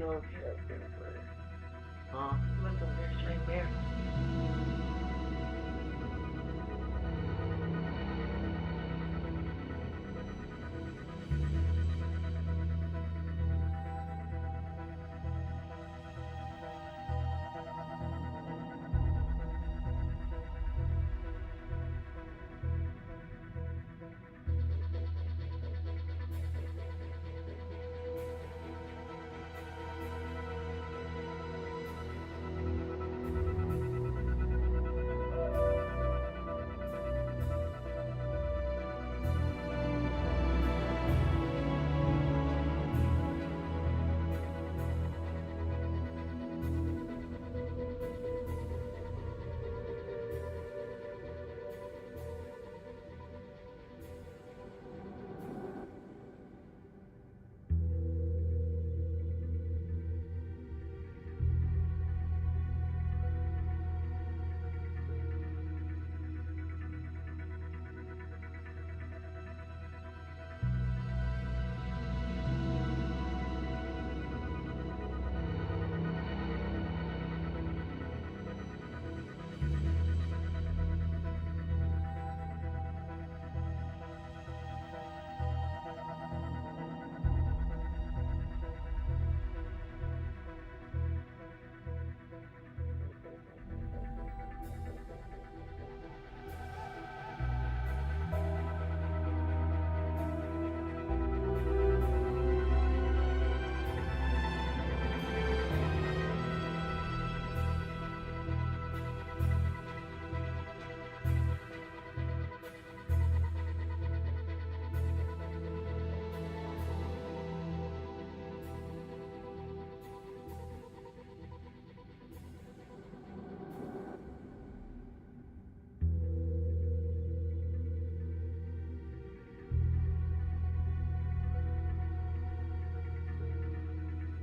know if you have been for it. Huh? Look over there, straight there.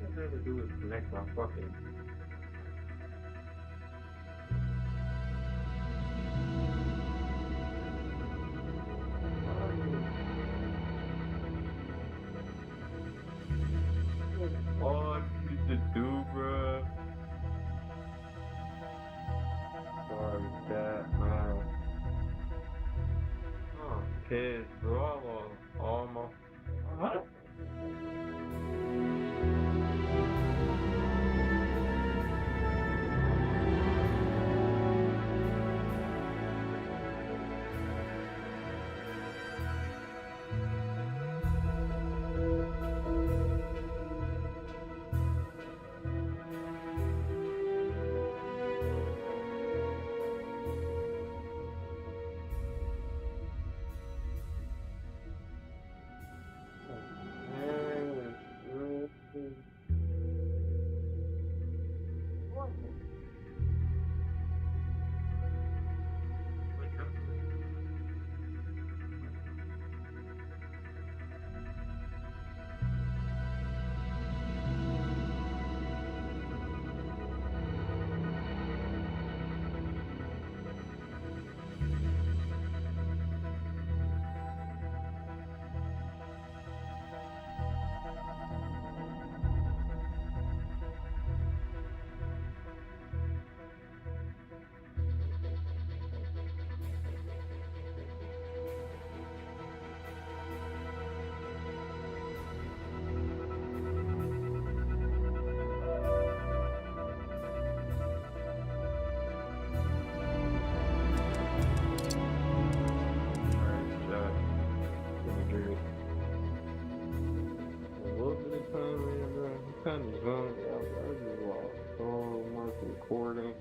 What I have to do is connect my fucking. All I need to do, bruh. Sorry, that, man. Oh, kids, bro. I lost all my. Kind of drunk. I just lost so much recording,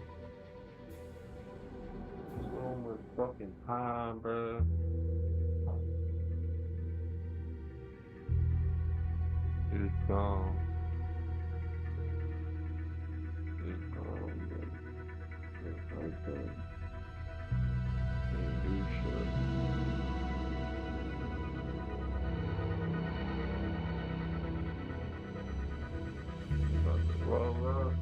so much fucking time, bro. It's gone. It's gone, bro. It's like that. Can't do shit. About to roll up.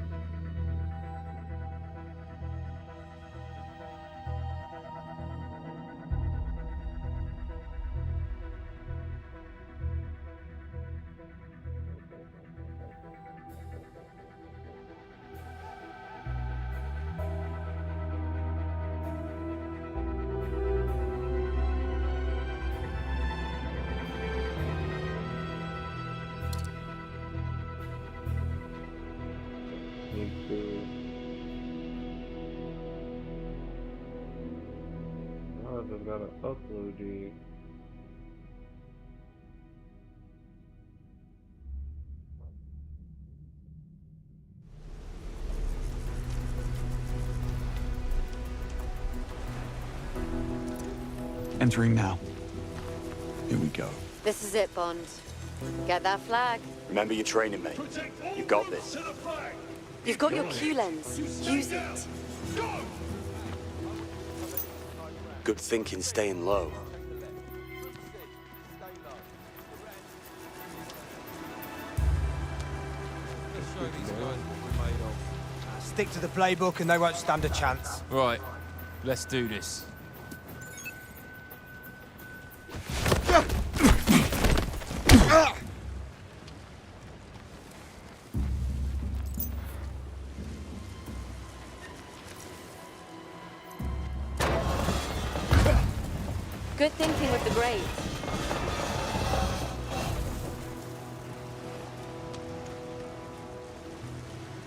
still gotta upload it. Entering now. Here we go. This is it, Bond. Get that flag. Remember your training, mate. You got this. You've got your Q lens. Use it. Good thinking staying low. Stick to the playbook and they won't stand a chance. Right, let's do this. Good thinking with the grades.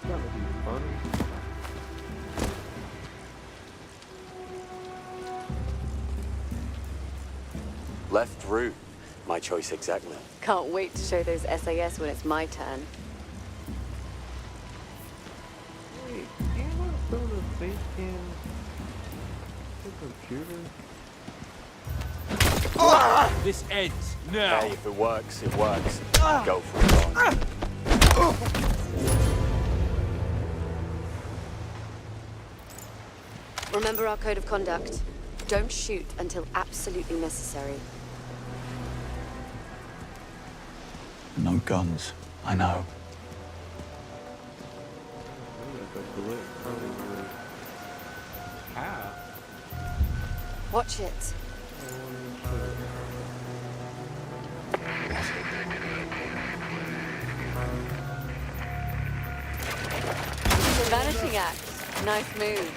That'll be funny. Left route. My choice exactly. Can't wait to show those SAS when it's my turn. Wait, can't I throw the face cam to the computer? This ends now. Hey, if it works, it works. Go for it, Bond. Remember our code of conduct. Don't shoot until absolutely necessary. No guns. I know. Watch it. Vanishing act. Nice move.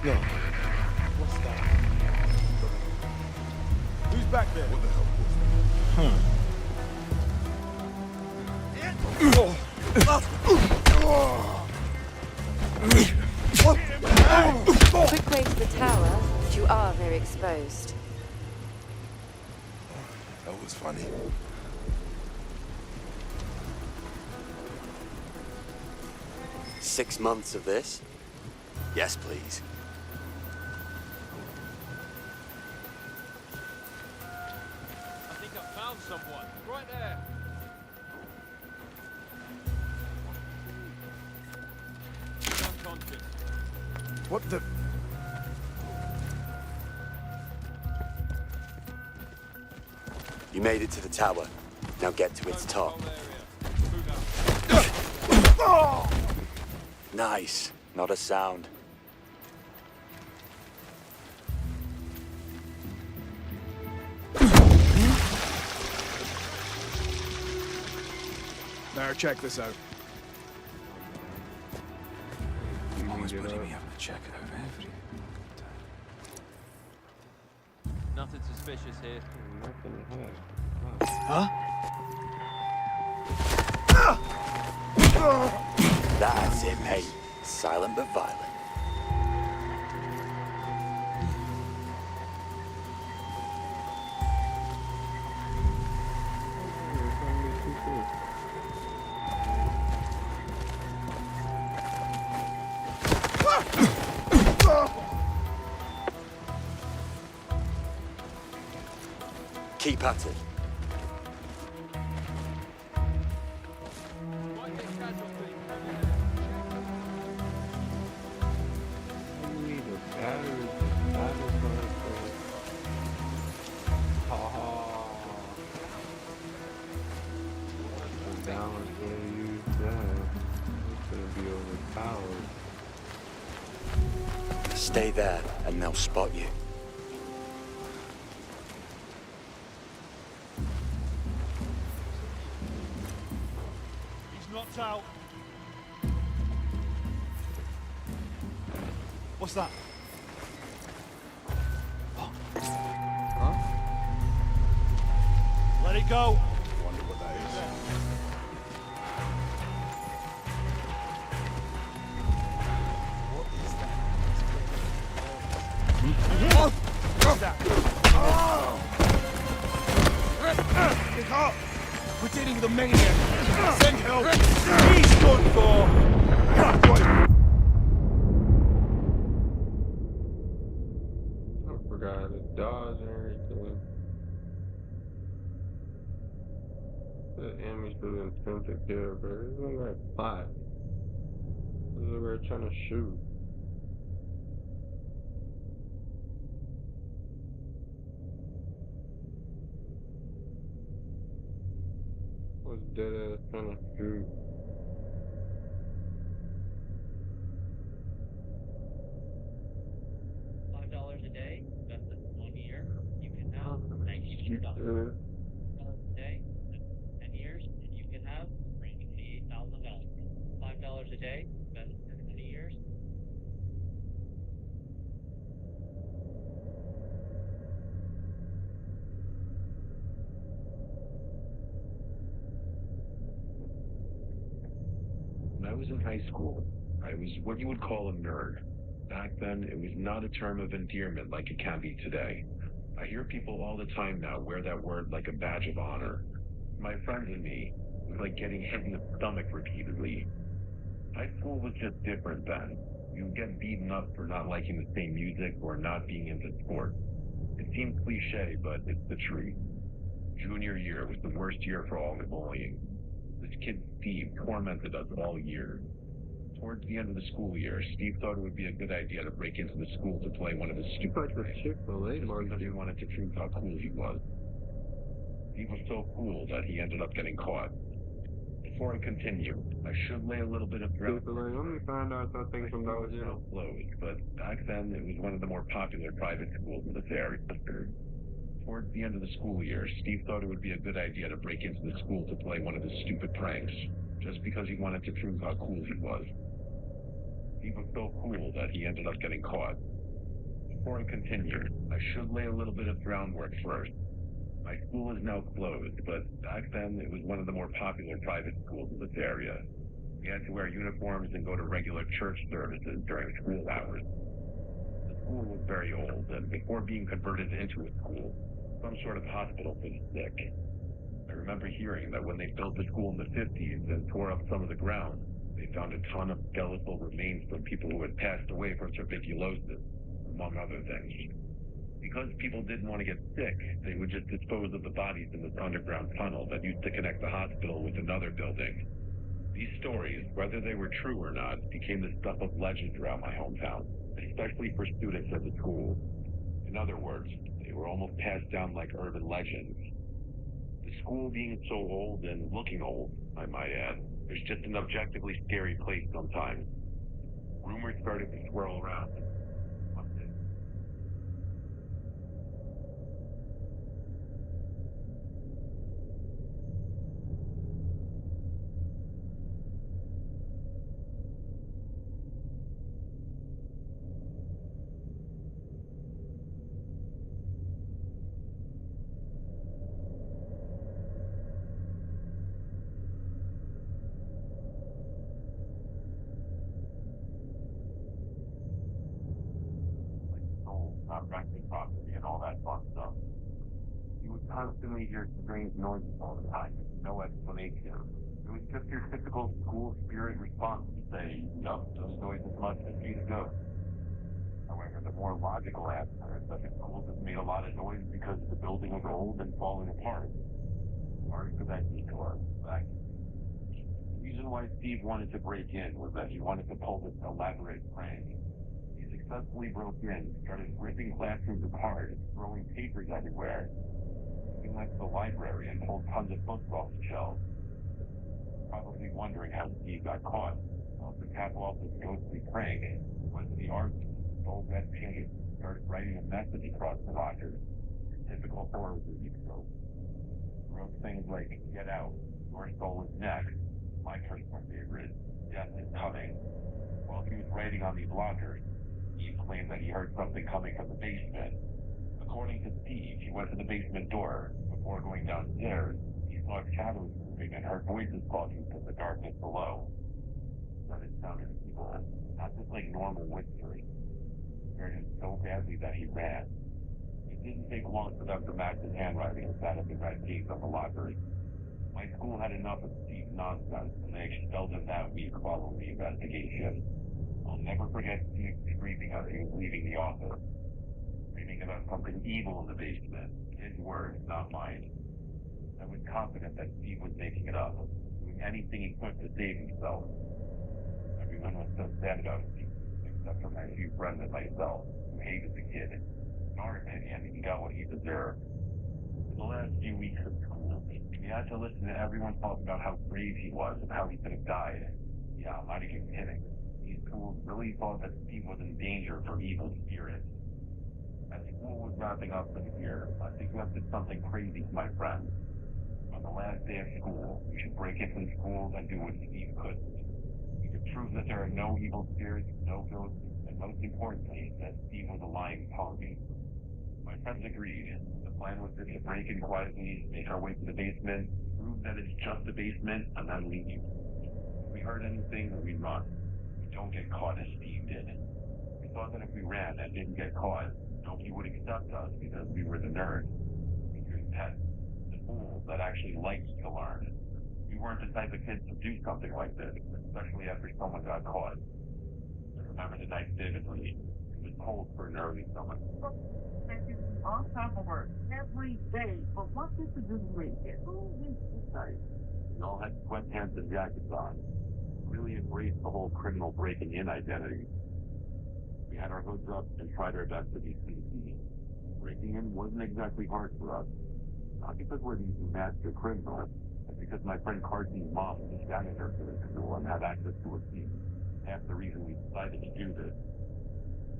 No. What's that? Who's back there? What the hell Quick way to the tower, but you are very exposed. That was funny. Six months of this? Yes, please. I think I found someone. Right there. He's unconscious. What the... You made it to the tower. Now get to its top. Nice. Not a sound. Better check this out. Always putting me up to check it over everything. Nothing suspicious here. Nothing to hide. Huh? That's it, mate. Silent but violent. Keep at it. Stay there, and they'll spot you. He's knocked out. What's that? Let it go. Wonder what that is. What is that? Get up! We're dealing with a maniac. Send help. He's done for. I forgot how to dodge and everything. The enemy's really intent to kill, bro. Isn't that plot? We're trying to shoot. Was dead ass trying to shoot. $5 a day, invested in 1 year, you can have I'm gonna shoot $92. this. $5 a day, 10 years, and you can have $88,000. $5 a day, invested for 20 years. When I was in high school, I was what you would call a nerd. Back then, it was not a term of endearment like it can be today. I hear people all the time now wear that word like a badge of honor. My friends and me, it was like getting hit in the stomach repeatedly. High school was just different then. You would get beaten up for not liking the same music or not being into sports. It seems cliche, but it's the truth. Junior year was the worst year for all the bullying. This kid Steve tormented us all year. Towards the end of the school year, Steve thought it would be a good idea to break into the school to play one of his stupid Like the pranks, Chick-fil-A just because he barbecue. wanted to prove how cool he was. He was so cool that he ended up getting caught. Before I continue, I should lay a little bit of Chick-fil-A. groundwork Let me first. find out if I My think from school Dollar is now General. closed, but back then it was one of the more popular private schools in this area. Towards the end of the school year, Steve thought it would be a good idea to break into the school to play one of his stupid pranks, just because he wanted to prove how cool he was. He was so cool that he ended up getting caught. Before I continue, I should lay a little bit of groundwork first. My school is now closed, but back then it was one of the more popular private schools in this area. We had to wear uniforms and go to regular church services during school hours. The school was very old, and before being converted into a school, it was some sort of hospital for the sick. I remember hearing that when they built the school in the 50s and tore up some of the ground, they found a ton of skeletal remains from people who had passed away from tuberculosis, among other things. Because people didn't want to get sick, they would just dispose of the bodies in this underground tunnel that used to connect the hospital with another building. These stories, whether they were true or not, became the stuff of legend around my hometown, especially for students at the school. In other words, they were almost passed down like urban legends. The school being so old and looking old, I might add, is just an objectively scary place sometimes. Rumors started to swirl around. One day, like souls not resting properly and all that fun stuff. You would constantly hear strange noises all the time with no explanation. It was just your typical school spirit response to say, yup, those noises must be the ghost. However, the more logical answer is that the school just made a lot of noise because the building was old and falling apart. Sorry for that detour. Back to Steve. The reason why Steve wanted to break in was that he wanted to pull this elaborate prank. He successfully broke in, started ripping classrooms apart, throwing papers everywhere, even went to the library and pulled tons of books off the shelves. Probably wondering how Steve got caught. Well, to cap off this ghostly prank was the arsonist who stole red paint and started writing a message across the lockers. Your typical horror movie trope. He wrote things like, "Get out, your soul is next." My personal favorite, "Death is coming." While he was writing on these lockers, Steve claimed that he heard something coming from the basement. According to Steve, he went to the basement door. Before going downstairs, he saw shadows moving and heard voices talking from the darkness below. He said it sounded evil, not just like normal whispering. He scared him so badly that he ran. didn't take long for Dr. Max's handwriting and sat at the red case on the lockers. My school had enough of Steve's nonsense, and they expelled him that week following the investigation. I'll never forget Steve screaming as he was leaving the office, screaming about something evil in the basement. His words, not mine. I was confident that Steve was making it up, doing anything he could to save himself. Everyone was so sad about Steve, except for my few friends and myself, who hated the kid. In our opinion, he got what he deserved. For the last few weeks of school, we had to listen to everyone talk about how brave he was and how he could have died. Yeah, I'm not even kidding. These schools really thought that Steve was in danger from evil spirits. As school was wrapping up for the year, I suggested something crazy to my friends. On the last day of school, we should break into the schools and do what Steve couldn't. We could prove that there are no evil spirits, no ghosts, and most importantly, that Steve was a lying pony. My friends agreed. The plan was to break in quietly, make our way to the basement, prove that it's just a basement, and then leave. If we heard anything, we run. We don't get caught as Steve did. We thought that if we ran and didn't get caught, nobody would accept us because we were the nerds, featuring pets, the fools that actually liked to learn. We weren't the type of kids to do something like this, especially after someone got caught. I remember the night vividly. It was cold for an early summer. On top of her every day, but what did you do to me? It's all this night. We all had sweatpants and jackets on. We really embraced the whole criminal breaking in identity. We had our hoods up and tried our best to be sneaky. Breaking in wasn't exactly hard for us. Not because we're these master criminals, but because my friend Carson's mom was a janitor for the school and had access to a key. Half the reason we decided to do this.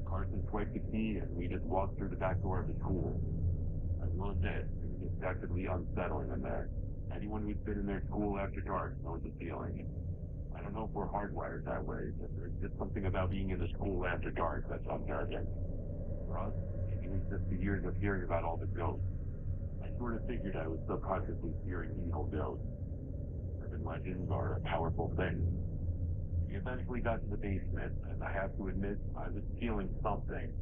Carson swiped the key and we just walked through the back door of the school. I will admit, it was objectively unsettling in there. Anyone who's been in their school after dark knows the feeling. I don't know if we're hardwired that way, but there's just something about being in the school after dark that's unnerving. For us, maybe it was just the years of hearing about all the ghosts. I sort of figured I was subconsciously fearing evil ghosts. Urban legends are a powerful thing. We eventually got to the basement, and I have to admit, I was feeling something.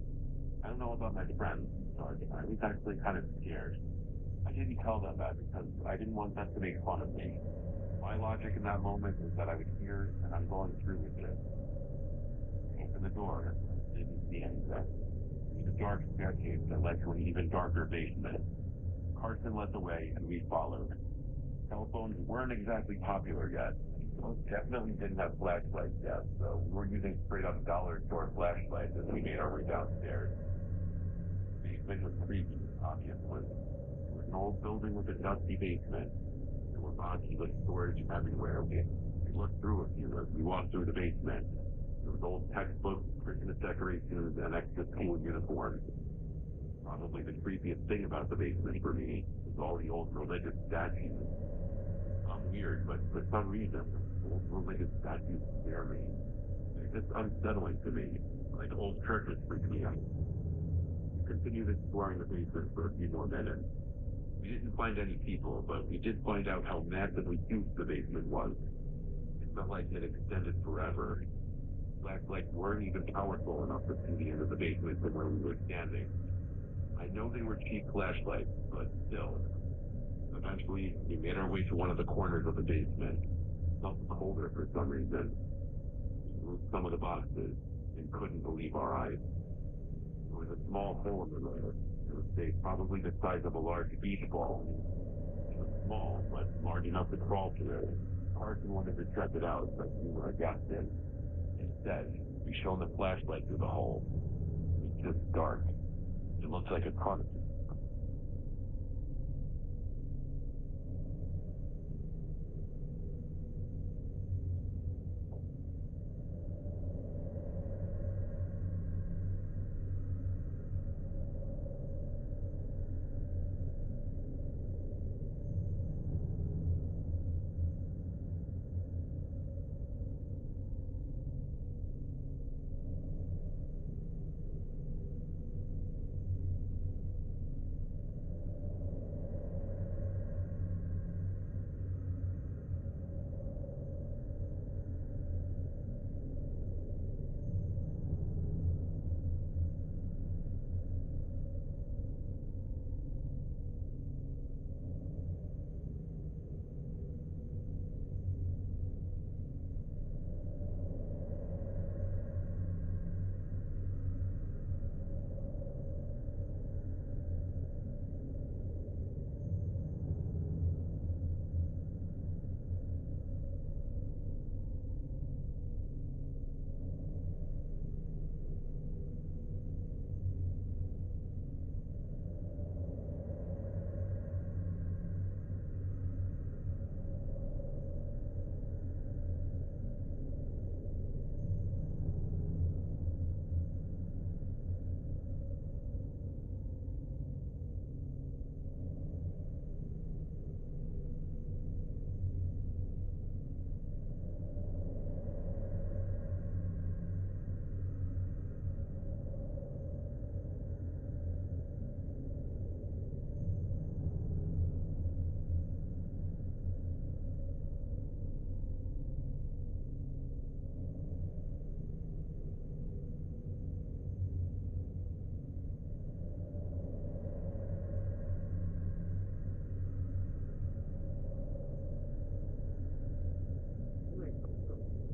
I don't know about my friends, but I was actually kind of scared. I didn't tell them that because I didn't want them to make fun of me. My logic in that moment was that I was here and I'm going through with it. I opened the door, didn't see anything. It was a dark staircase that led to an even darker basement. Carson led the way and we followed. Cell phones weren't exactly popular yet. Most definitely didn't have flashlights yet, so we were using straight up dollar store flashlights as we made our way downstairs. The basement was creepy, obviously. It was an old building with a dusty basement. There were boxes of storage everywhere. We looked through a few as we walked through the basement. There was old textbooks, Christmas decorations, and extra school uniforms. Probably the creepiest thing about the basement for me was all the old religious statues. I'm weird, but for some reason, old religious statues scare me. They're just unsettling to me, like old churches freak me out. We continued exploring the basement for a few more minutes. We didn't find any people, but we did find out how massively huge the basement was. It felt like it extended forever. Flashlights weren't even powerful enough to see the end of the basement from where we were standing. I know they were cheap flashlights, but still. Eventually, we made our way to one of the corners of the basement. It felt colder for some reason. We moved some of the boxes and couldn't believe our eyes. There was a small hole in the door. It would say probably the size of a large beach ball. It was small, but large enough to crawl through. Carson wanted to check it out, but we were against it. Instead, we shone the flashlight through the hole. It was just dark. It looked like a tunnel.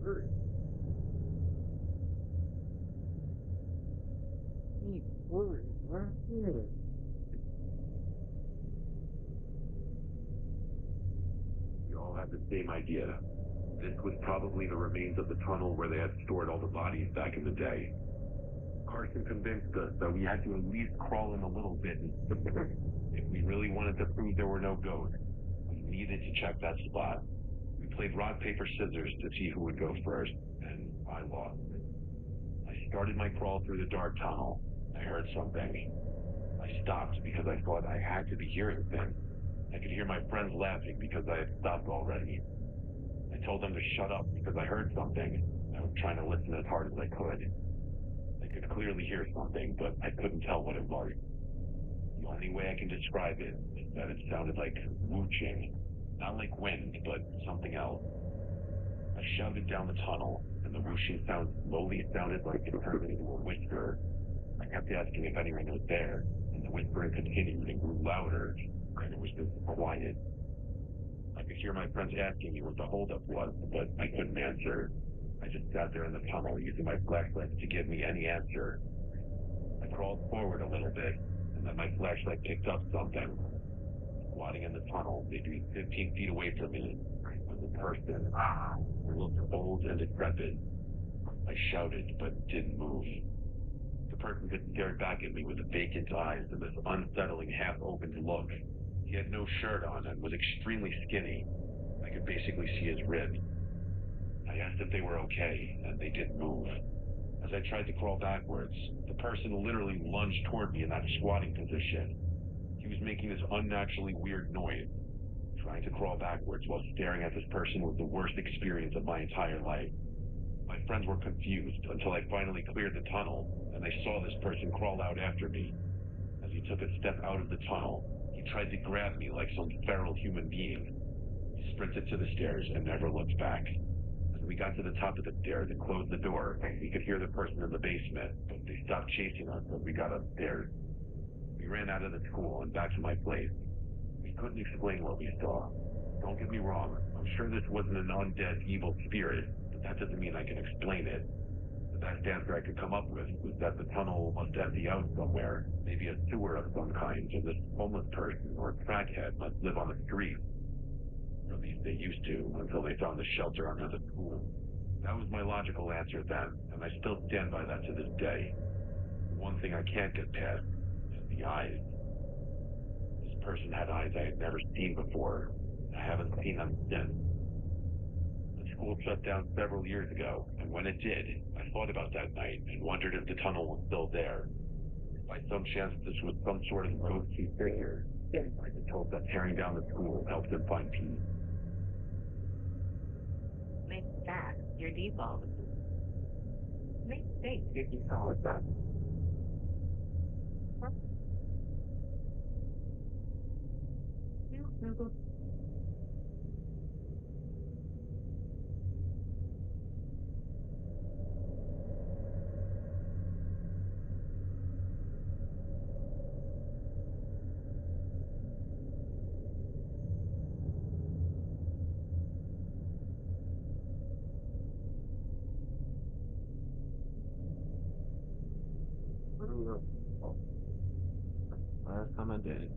First. Word, right here. We all had the same idea. This was probably the remains of the tunnel where they had stored all the bodies back in the day. Carson convinced us that we had to at least crawl in a little bit and if we really wanted to prove there were no ghosts, we needed to check that spot. We played rock, paper, scissors to see who would go first, and I lost. I started my crawl through the dark tunnel. I heard something. I stopped because I thought I had to be hearing things. I could hear my friends laughing because I had stopped already. I told them to shut up because I heard something. I was trying to listen as hard as I could. I could clearly hear something, but I couldn't tell what it was. The only way I can describe it is that it sounded like whooshing. Not like wind, but something else. I shouted down the tunnel, and the whooshing sound slowly sounded like it turned into a whisper. I kept asking if anyone was there, and the whispering continued and grew louder, and it was just quiet. I could hear my friends asking me what the holdup was, but I couldn't answer. I just sat there in the tunnel using my flashlight to give me any answer. I crawled forward a little bit, and then my flashlight picked up something. Squatting in the tunnel, maybe 15 feet away from me, was a person who looked old and decrepit. I shouted, but didn't move. The person just stared back at me with vacant eyes and this unsettling half-opened look. He had no shirt on and was extremely skinny. I could basically see his ribs. I asked if they were okay, and they didn't move. As I tried to crawl backwards, the person literally lunged toward me in that squatting position. He was making this unnaturally weird noise. Trying to crawl backwards while staring at this person was the worst experience of my entire life. My friends were confused until I finally cleared the tunnel, and they saw this person crawl out after me. As he took a step out of the tunnel, he tried to grab me like some feral human being. He sprinted to the stairs and never looked back. As we got to the top of the stairs and closed the door, we could hear the person in the basement, but they stopped chasing us as we got upstairs. We ran out of the school and back to my place. We couldn't explain what we saw. Don't get me wrong, I'm sure this wasn't an undead evil spirit, but that doesn't mean I can explain it. The best answer I could come up with was that the tunnel must empty out somewhere, maybe a sewer of some kind, and this homeless person or crackhead must live on the street. Or at least they used to, until they found a shelter under the school. That was my logical answer then, and I still stand by that to this day. The one thing I can't get past is the eyes. This person had eyes I had never seen before, and I haven't seen them since. The school shut down several years ago, and when it did, I thought about that night and wondered if the tunnel was still there. By some chance, this was some sort of ghostly figure. I just hope that tearing down the school helped him find peace. Make that your default. Make safe your default. You Google. Last time I did.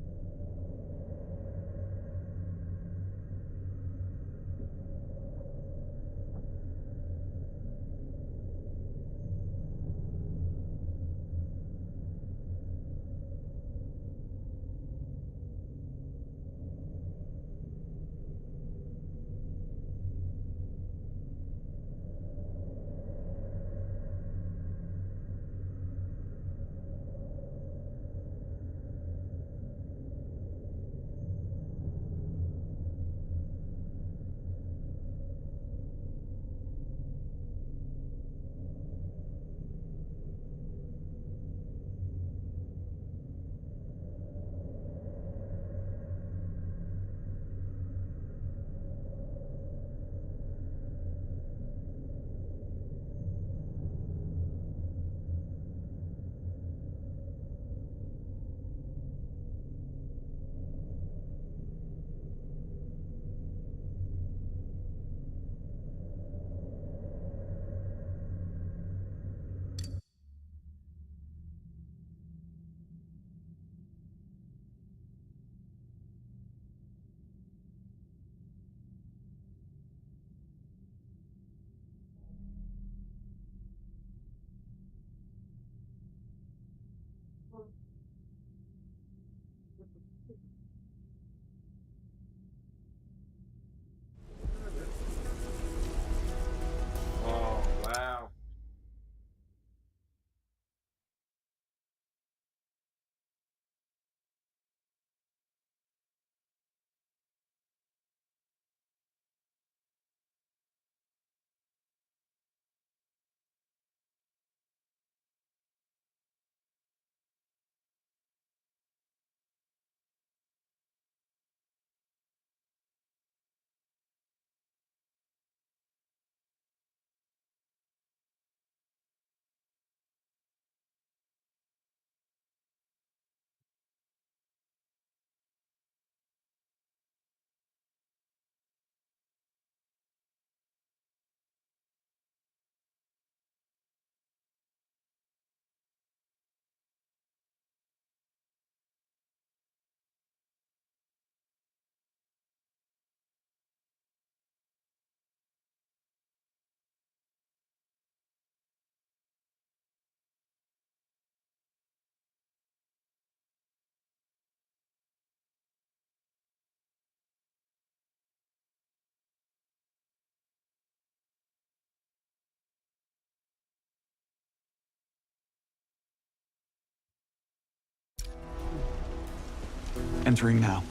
Entering now.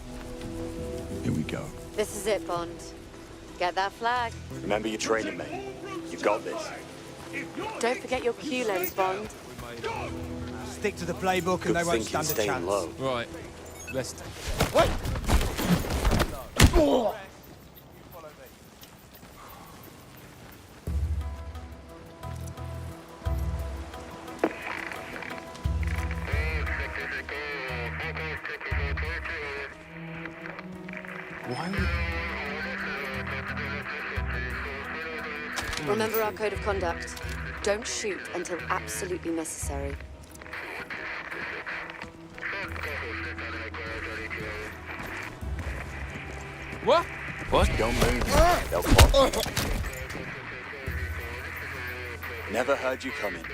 Here we go. This is it, Bond. Get that flag. Remember your training, mate. You've got this. Don't forget your Q lens, Bond. Stick to the playbook and Good they won't thinking, stand a staying chance. low. Right. Let's. Remember our code of conduct. Don't shoot until absolutely necessary. What? What? Don't move. They'll pop. Never heard you coming.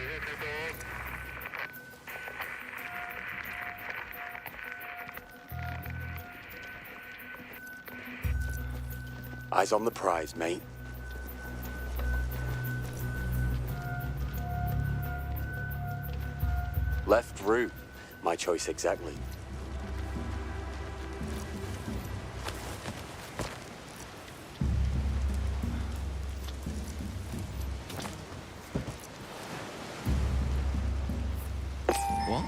Eyes on the prize, mate. Left route. My choice exactly. What?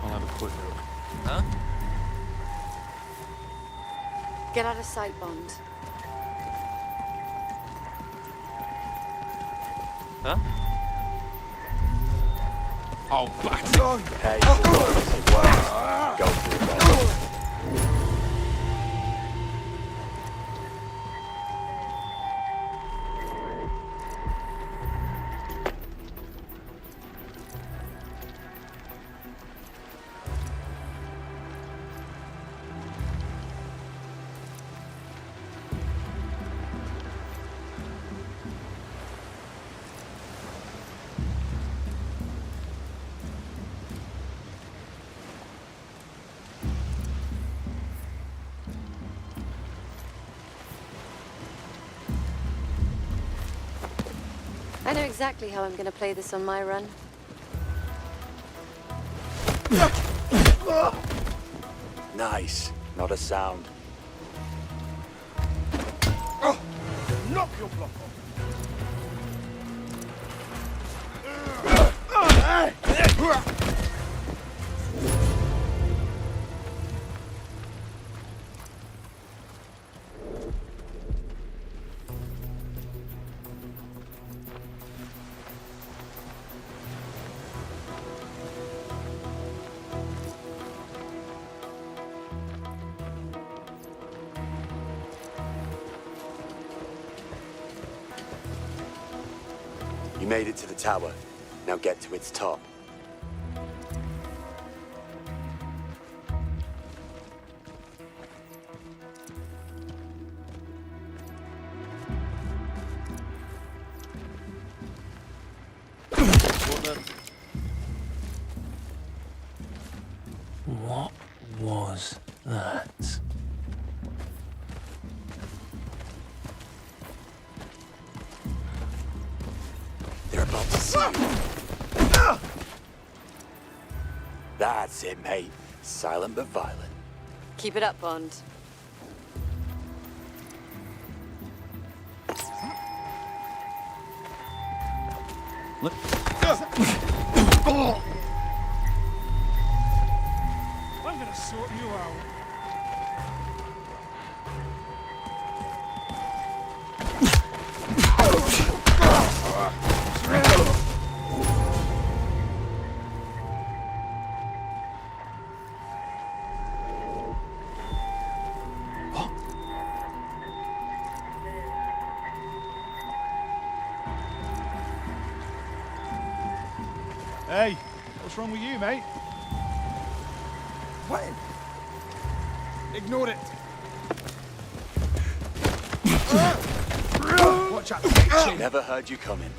I'll have a quick look. Huh? Get out of sight, Bond. Huh? Oh, back. Hey, it works. It works. Go for it, then. I know exactly how I'm going to play this on my run. Nice. Not a sound. Knock your block off. You made it to the tower. Now get to its top. What was that? They're about to see you. That's it, mate. Silent but violent. Keep it up, Bond. I'm gonna sort you out. Hey, what's wrong with you, mate? What? Ignored it. Watch out, bitch. Never heard you coming.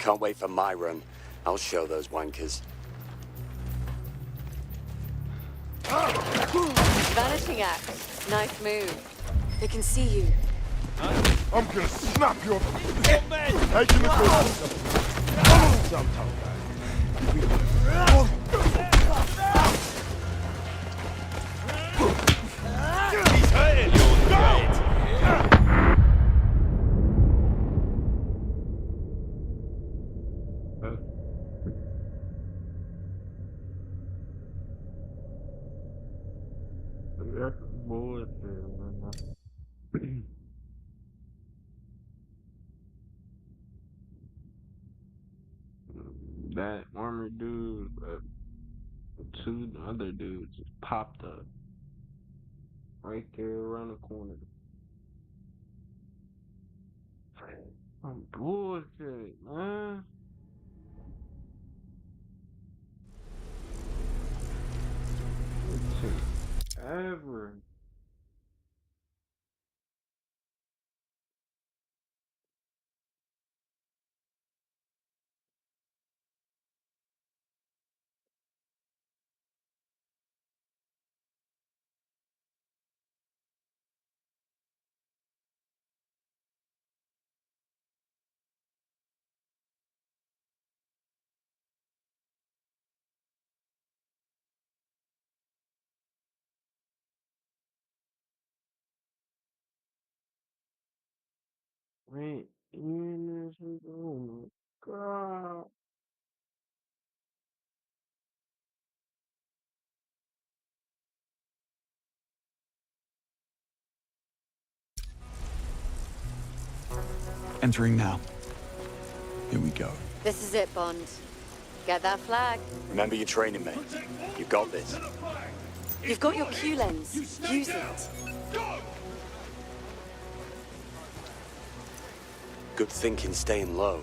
Can't wait for my run. I'll show those wankers. Vanishing act. Nice move. They can see you. I'm gonna snap your head in the corner. He's hurting. You're dead. That's bullshit, man. That armored dude, two other dudes just popped up right there around the corner. I'm bullshit, man. It takes ever. Wait, in this, oh my god. Entering now. Here we go. This is it, Bond. Get that flag. Remember your training, mate. You got this. You've got your Q lens. Use it. Good thinking staying low.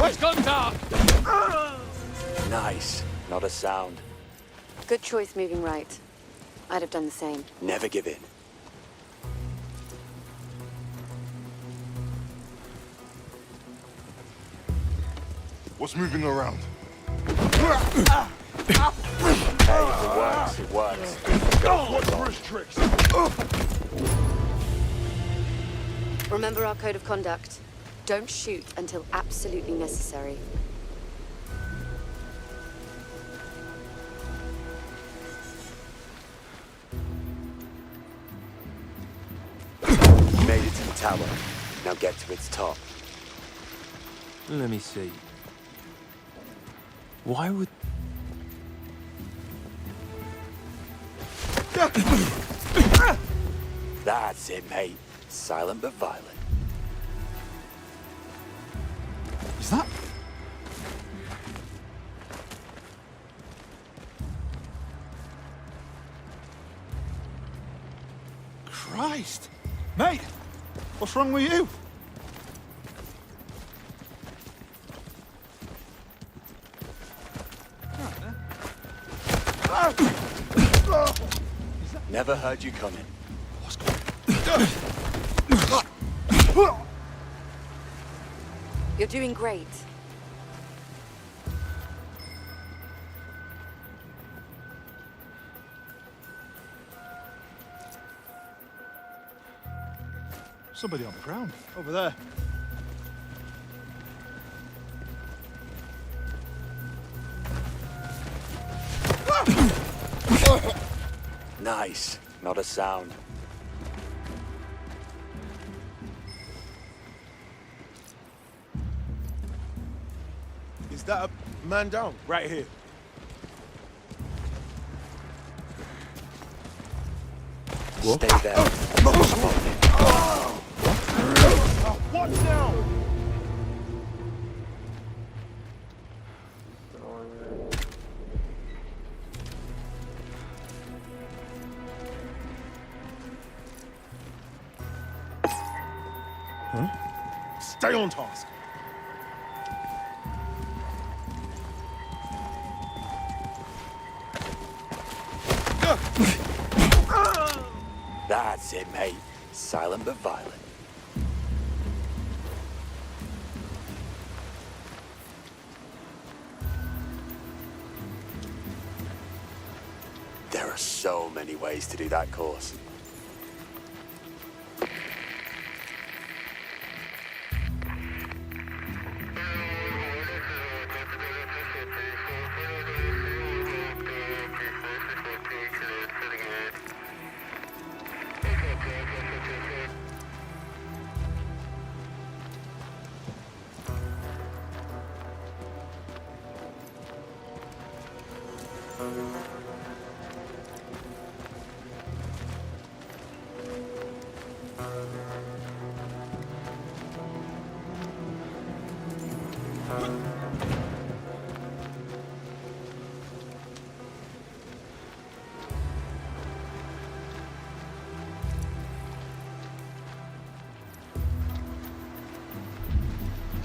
It's gone dark! Nice. Not a sound. Good choice moving right. I'd have done the same. Never give in. What's moving around? Hey, it works, it works. Watch for his tricks. Remember our code of conduct. Don't shoot until absolutely necessary. You made it to the tower. Now get to its top. Let me see. Why would... That's it, mate. Silent but violent. Is that... Christ! Mate! What's wrong with you? Never heard you coming. You're doing great. Somebody on the ground. Over there. Nice. Not a sound. Is that a man down? Right here. Stay there. Not spotted. Watch now! Stay on task. That's it, mate. Silent but violent. There are so many ways to do that course.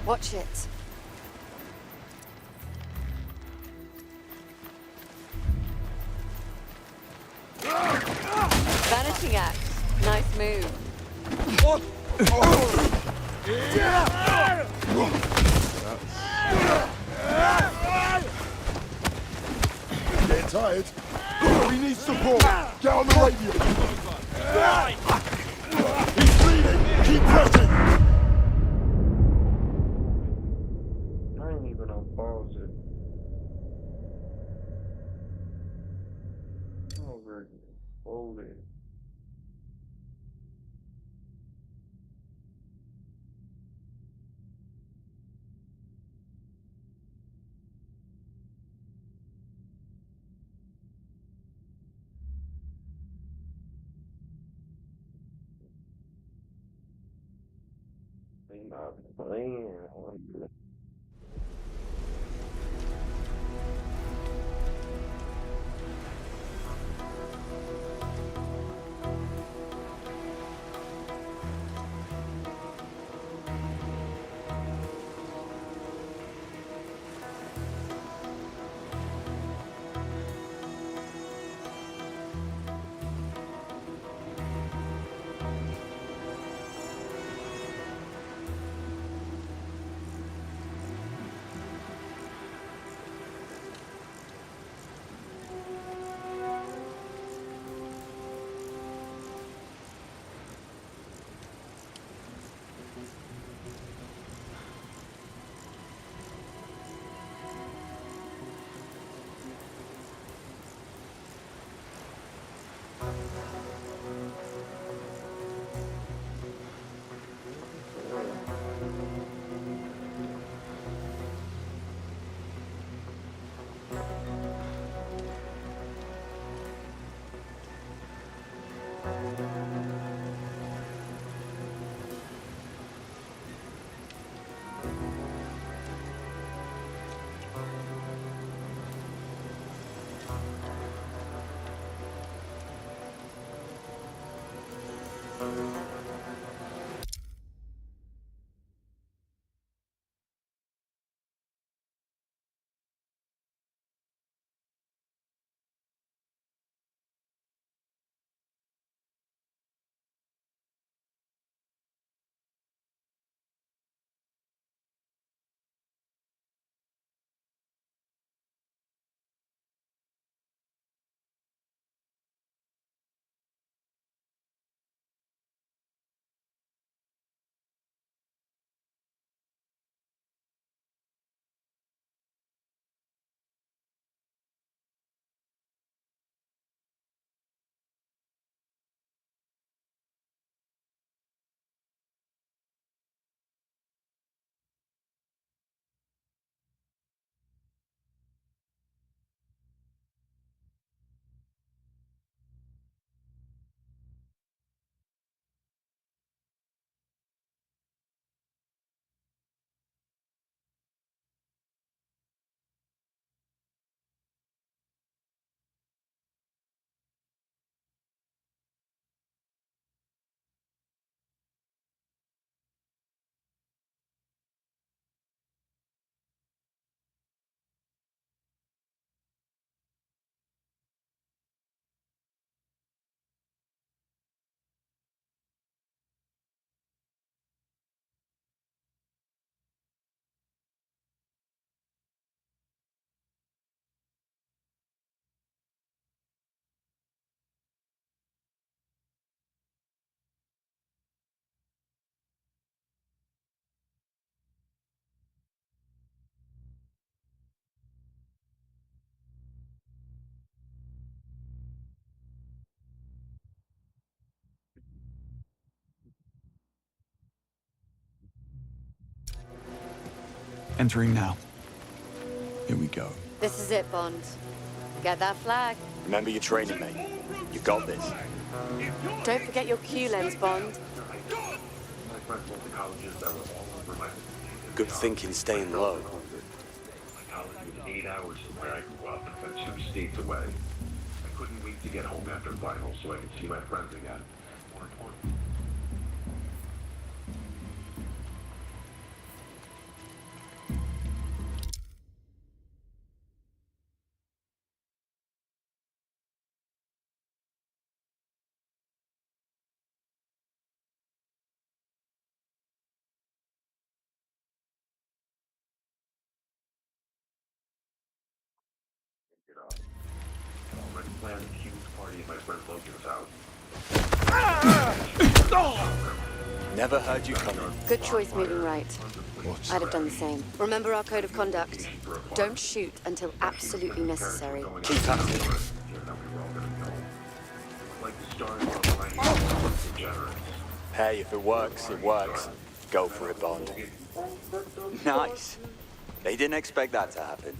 Watch it. Vanishing act. Nice move. Getting tired? We need support. Get on the radio. He's bleeding. Keep pressing. I ain't even on pause it. Over. Hold it. They not playing. Entering now. Here we go. This is it, Bond. Get that flag. Remember your training, mate. You got this. Don't forget your Q lens, Bond. Good thinking staying low. My college was 8 hours from where I grew up, but 2 states away. I couldn't wait to get home after finals so I could see my friends again. More important. Get off. I already planned a huge party at my friend Logan's house. Never heard you coming. Good choice moving right. I'd have done the same. Remember our code of conduct. Don't shoot until absolutely necessary. Keep at it. Hey, if it works, it works. Go for it, Bond. Nice. They didn't expect that to happen.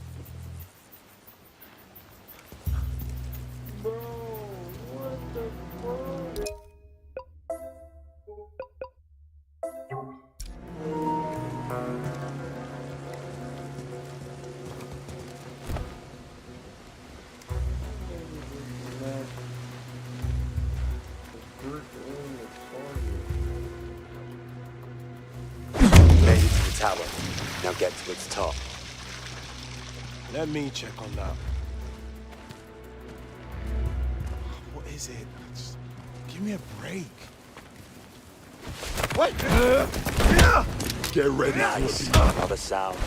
Made it to the tower. Now get to its top. Let me check on that. What is it? Just give me a break. Wait! Get ready. Nice. Another sound.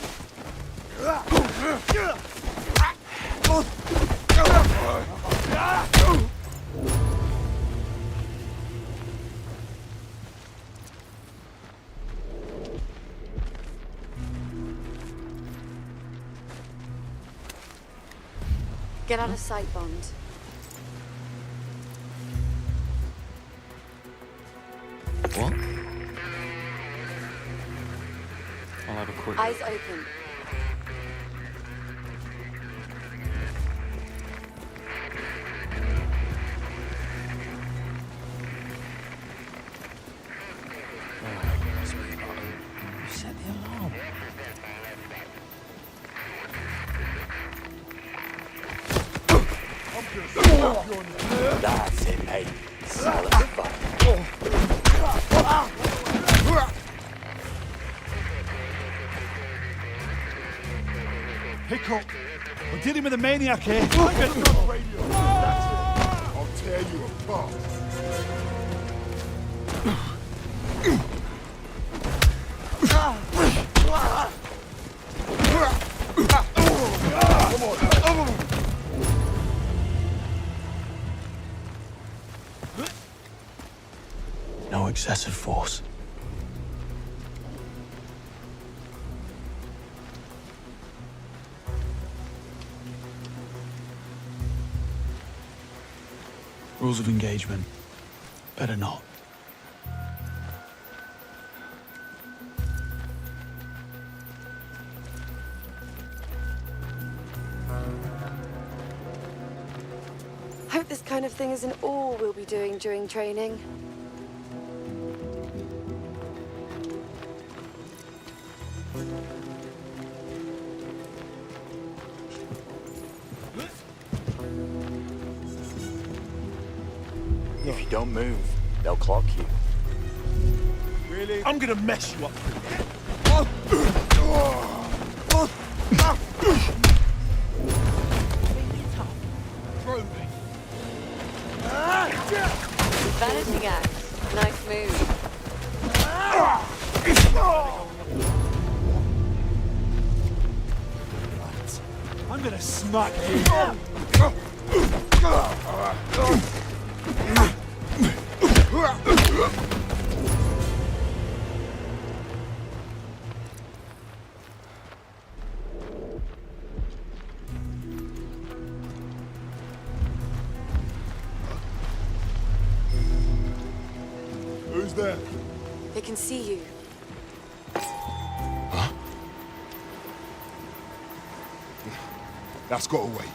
Get out of sight, Bond. What? I'll have a quick... Eyes open. Set the alarm. That's it, mate. Solid fun. Hiccup. We're dealing with a maniac here. I'll tear you apart. No excessive force. Rules of engagement. Better not. Hope this kind of thing isn't all we'll be doing during training. If you don't move, they'll clock you. Really? I'm gonna mess you up. Vanishing act. Nice move. I'm gonna smack you. Who's there? They can see you. That's gotta wait.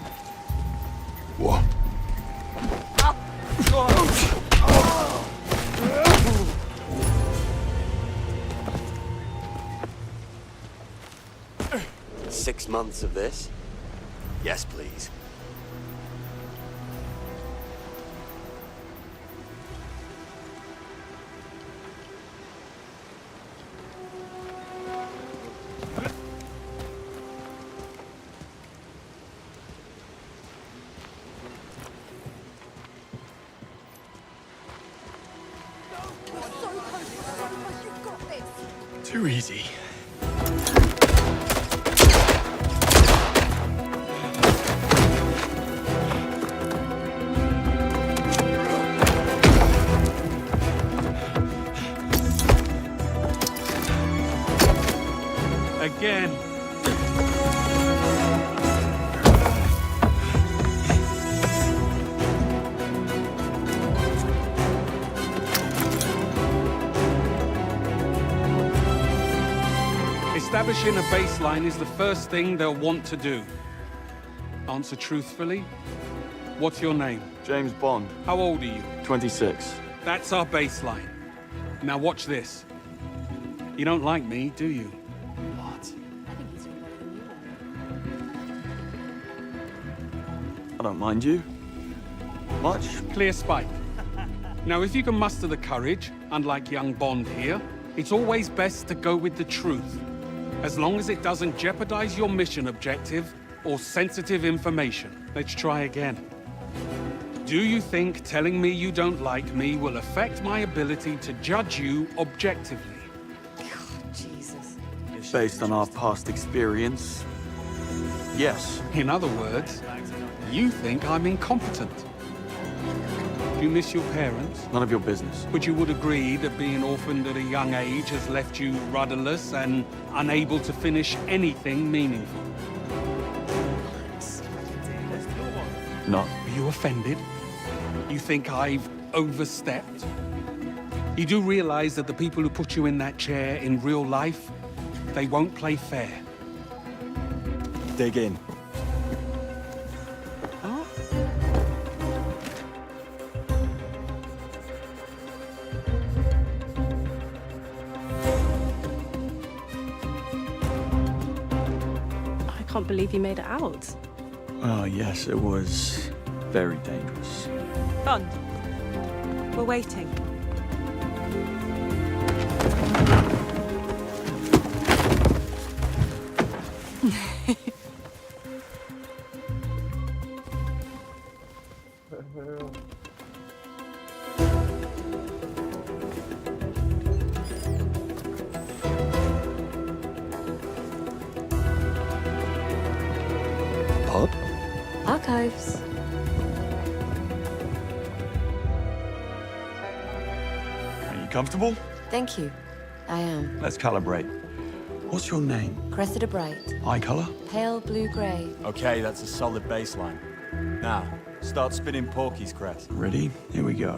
What? 6 months of this? Yes, please. Too easy. Again. Establishing a baseline is the first thing they'll want to do. Answer truthfully. What's your name? James Bond, How old are you? 26. That's our baseline. Now watch this. You don't like me, do you? What? I think he's doing better than you. I don't mind you. Much? Clear Spike. Now, if you can muster the courage, unlike young Bond here, it's always best to go with the truth. As long as it doesn't jeopardize your mission objective or sensitive information. Let's try again. Do you think telling me you don't like me will affect my ability to judge you objectively? Jesus. Based on our past experience, yes. In other words, you think I'm incompetent. Do you miss your parents? None of your business. But you would agree that being orphaned at a young age has left you rudderless and unable to finish anything meaningful. No. Are you offended? You think I've overstepped? You do realize that the people who put you in that chair in real life, they won't play fair. Dig in. I can't believe you made it out. Oh, yes, it was very dangerous. Bond, we're waiting. Pub? Archives. Are you comfortable? Thank you. I am. Let's calibrate. What's your name? Cressida Bright. Eye color? Pale blue-grey. Okay, that's a solid baseline. Now, start spinning porkies, Cress. Ready? Here we go.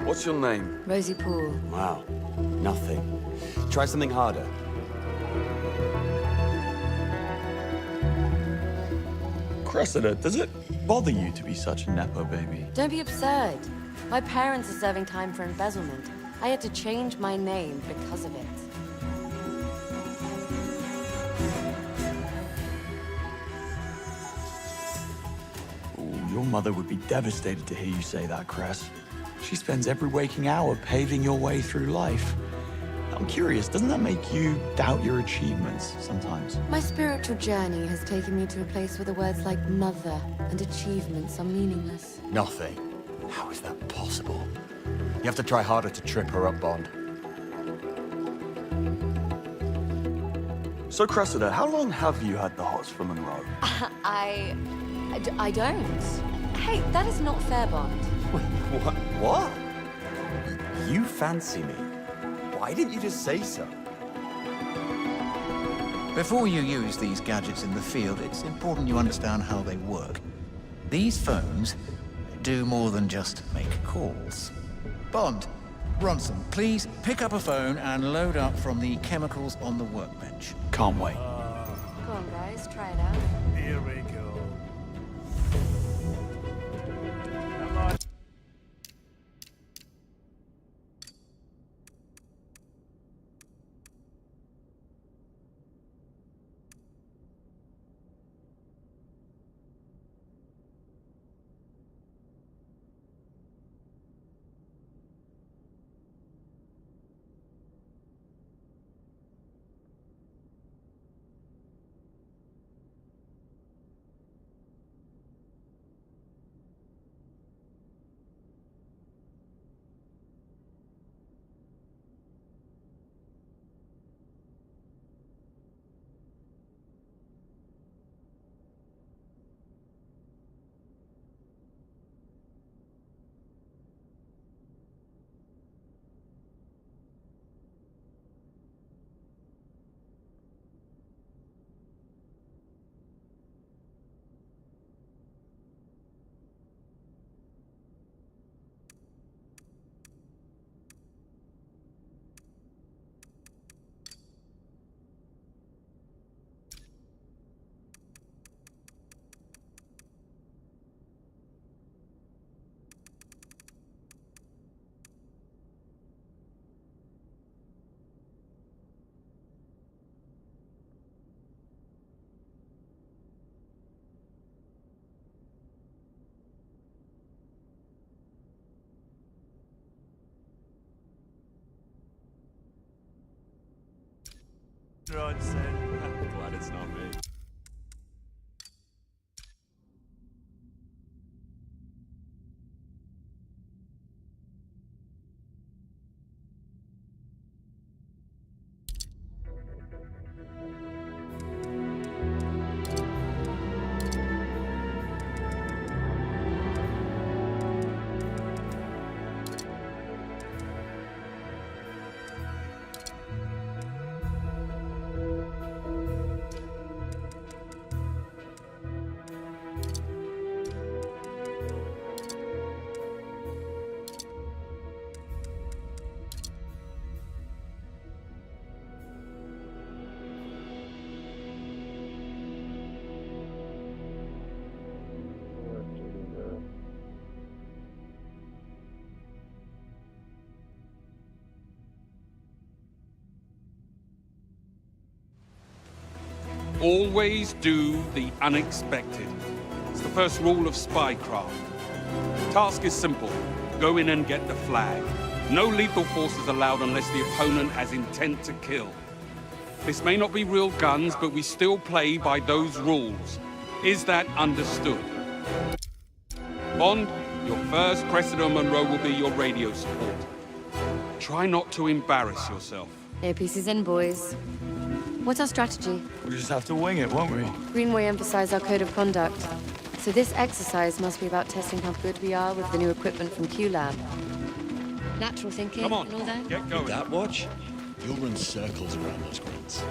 What's your name? Rosie Poole. Wow, nothing. Try something harder. Cressida, does it bother you to be such a nepo baby? Don't be absurd. My parents are serving time for embezzlement. I had to change my name because of it. Ooh, your mother would be devastated to hear you say that, Cress. She spends every waking hour paving your way through life. I'm curious, doesn't that make you doubt your achievements sometimes? My spiritual journey has taken me to a place where the words like mother and achievements are meaningless. Nothing. How is that possible? You have to try harder to trip her up, Bond. So, Cressida, how long have you had the hots for Monroe? I don't. Hey, that is not fair, Bond. What? You fancy me? Why didn't you just say so? Before you use these gadgets in the field, it's important you understand how they work. These phones do more than just make calls. Bond, Ronson, please pick up a phone and load up from the chemicals on the workbench. Can't wait. Go on, guys, try it out. Here we go. Come on. Ronson. Glad it's not me. Always do the unexpected. It's the first rule of spycraft. Task is simple. Go in and get the flag. No lethal force is allowed unless the opponent has intent to kill. This may not be real guns, but we still play by those rules. Is that understood? Bond, your first Cressida Monroe will be your radio support. Try not to embarrass yourself. Earpiece is in, boys. What's our strategy? We'll just have to wing it, won't we? Greenway emphasized our code of conduct. So this exercise must be about testing how good we are with the new equipment from Q-Lab. Natural thinking Come on, and all that. get going. With that watch, you'll run circles around those grunts.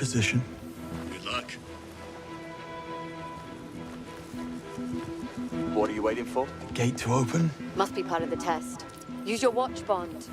position. Good luck. What are you waiting for? Gate to open. Must be part of the test. Use your watch, Bond.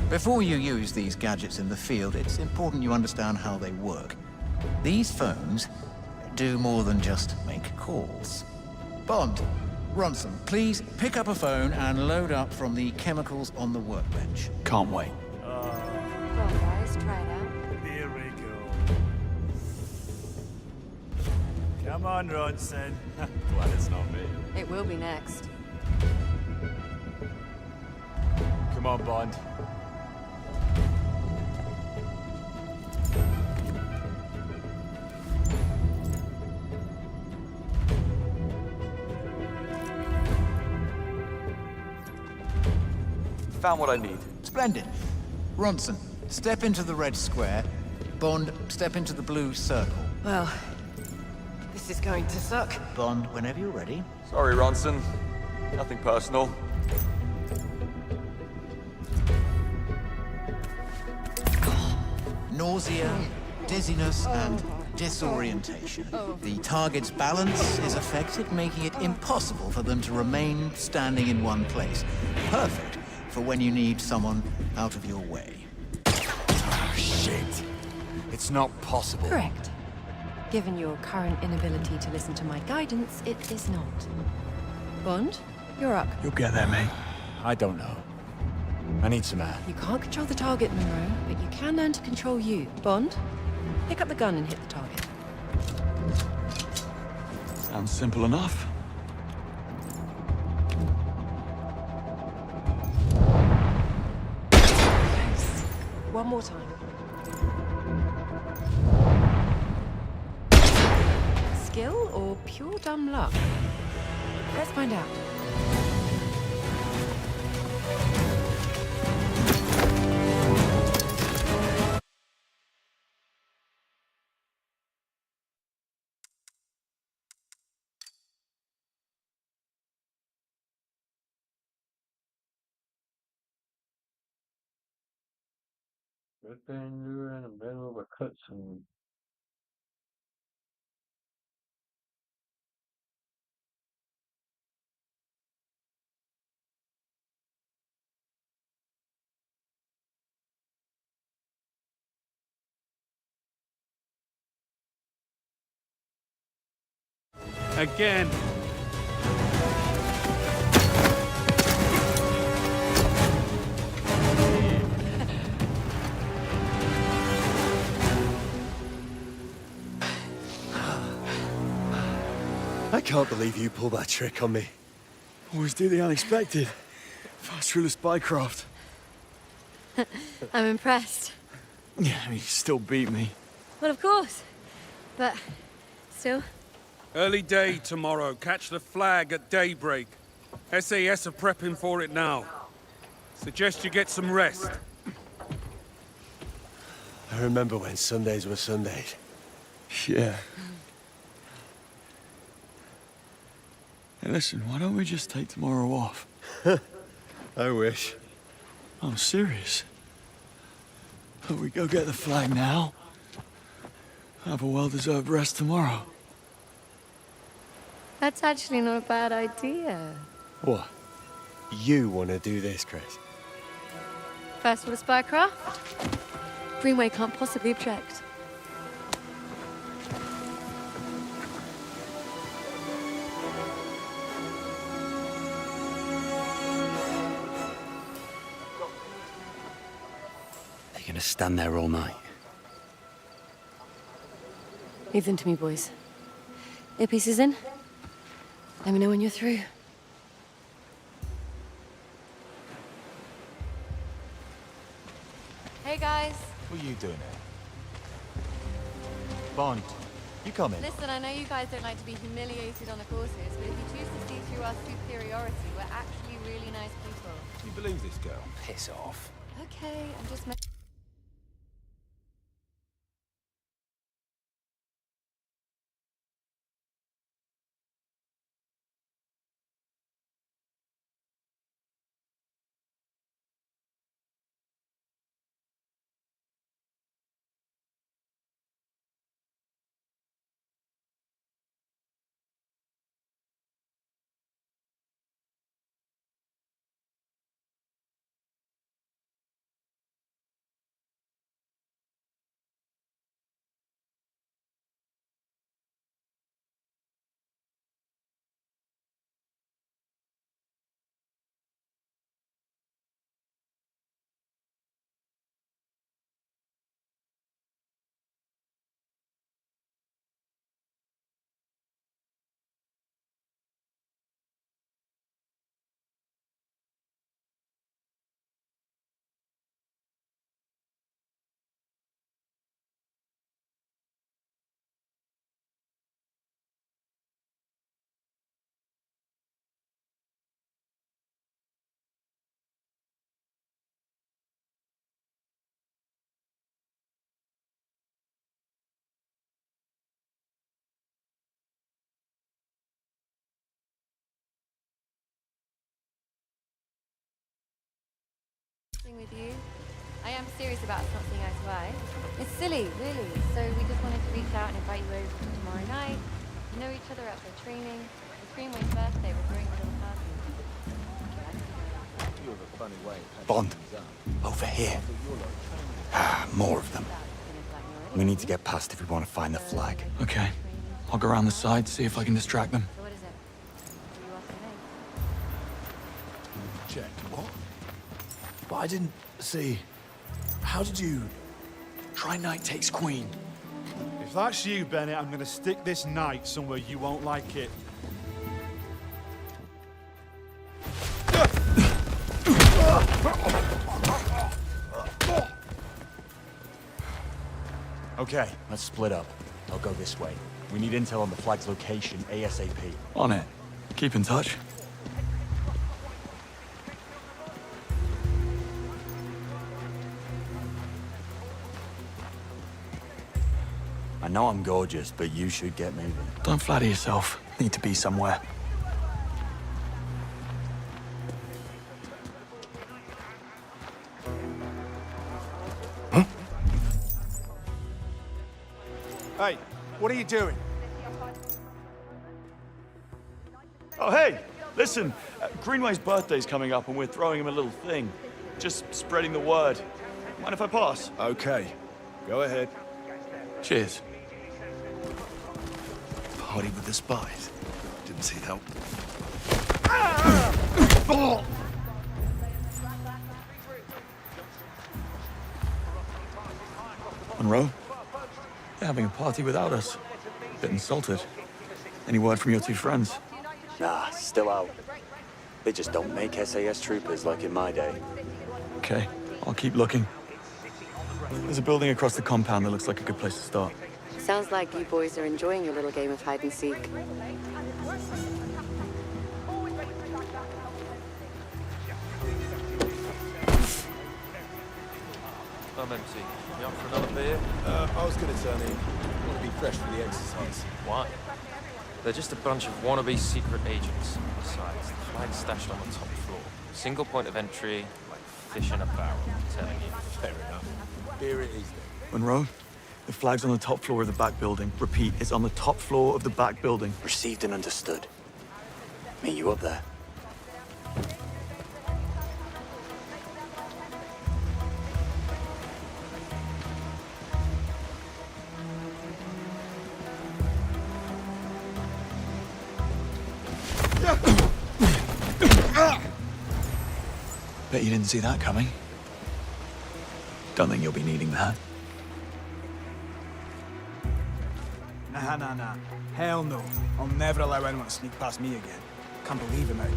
Before you use these gadgets in the field, it's important you understand how they work. These phones do more than just make calls. Bond, Ronson, please pick up a phone and load up from the chemicals on the workbench. Can't wait. Come on, guys, try it out. Here we go. Come on, Ronson. Glad it's not me. It will be next. Come on, Bond. Found what I need. Splendid. Ronson, step into the red square. Bond, step into the blue circle. Well, this is going to suck. Bond, whenever you're ready. Sorry, Ronson. Nothing personal. Nausea, dizziness, and disorientation. The target's balance is affected, making it impossible for them to remain standing in one place. Perfect for when you need someone out of your way. Oh, shit. It's not possible. Correct. Given your current inability to listen to my guidance, it is not. Bond, you're up. You'll get there, mate. I don't know. I need some air. You can't control the target, Monroe, but you can learn to control you. Bond, pick up the gun and hit the target. Sounds simple enough. One more time. Skill or pure dumb luck? Let's find out. Good thing you're in the middle of a cutscene. Again. I can't believe you pulled that trick on me. Always do the unexpected. Fast rule of spycraft. I'm impressed. Yeah, you still beat me. Well, of course. But still. Early day tomorrow. Catch the flag at daybreak. SAS are prepping for it now. Suggest you get some rest. I remember when Sundays were Sundays. Yeah. Hey, listen, why don't we just take tomorrow off? I wish. I'm serious. But we go get the flag now. Have a well-deserved rest tomorrow. That's actually not a bad idea. What? You want to do this, Chris? First for the spycraft? Greenway can't possibly object. They're gonna stand there all night. Leave them to me, boys. Earpiece is in. Let me know when you're through. Hey, guys. What are you doing here? Bond, you come in. Listen, I know you guys don't like to be humiliated on the courses, but if you choose to see through our superiority, we're actually really nice people. Do you believe this girl? Piss off. Okay, I'm just... With you. I am serious about us not seeing eye to eye. It's silly, really. So we just wanted to reach out and invite you over for tomorrow night. You know each other outside training. It's Greenway's birthday. We're throwing a little party. You have a funny way of Bond, patching things up. over here. More of them. We need to get past if we want to find the flag. Okay. I'll go around the side, see if I can distract them. So what is it? Are you asking me? Check. What? But I didn't see. How did you... Try Knight takes Queen. If that's you, Bennett, I'm gonna stick this knight somewhere you won't like it. Okay, let's split up. I'll go this way. We need intel on the flag's location ASAP. On it. Keep in touch. I know I'm gorgeous, but you should get moving. Don't flatter yourself. Need to be somewhere. Hey, what are you doing? Oh, hey! Listen, Greenway's birthday's coming up and we're throwing him a little thing. Just spreading the word. Mind if I pass? Okay, go ahead. Cheers. Party with the spies. Didn't see that. Monroe? They're having a party without us. Bit insulted. Any word from your two friends? Nah, still out. They just don't make SAS troopers like in my day. Okay, I'll keep looking. There's a building across the compound that looks like a good place to start. Sounds like you boys are enjoying your little game of hide and seek. I'm empty. You up for another beer? I was gonna turn in. I want to be fresh for the exercise. Why? They're just a bunch of wannabe secret agents. Besides, the flag's stashed on the top floor. Single point of entry, like fish in a barrel, I'm telling you. Fair enough. Beer it is then. Monroe, the flag's on the top floor of the back building. Repeat, it's on the top floor of the back building. Received and understood. Meet you up there. Bet you didn't see that coming. Don't think you'll be needing that. Nah. Hell no. I'll never allow anyone to sneak past me again. Can't believe him out.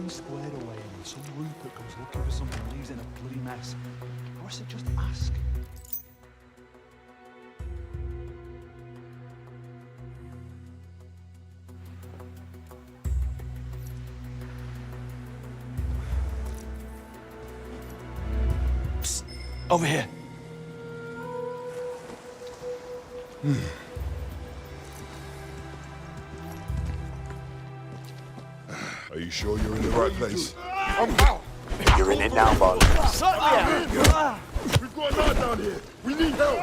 Squared away and some Rupert goes looking for something and leaves it in a bloody mess. Or I said just ask. Psst. Over here. Are you sure you're in the right place? You're in it now, Bond. We've got a knife down here. We need help.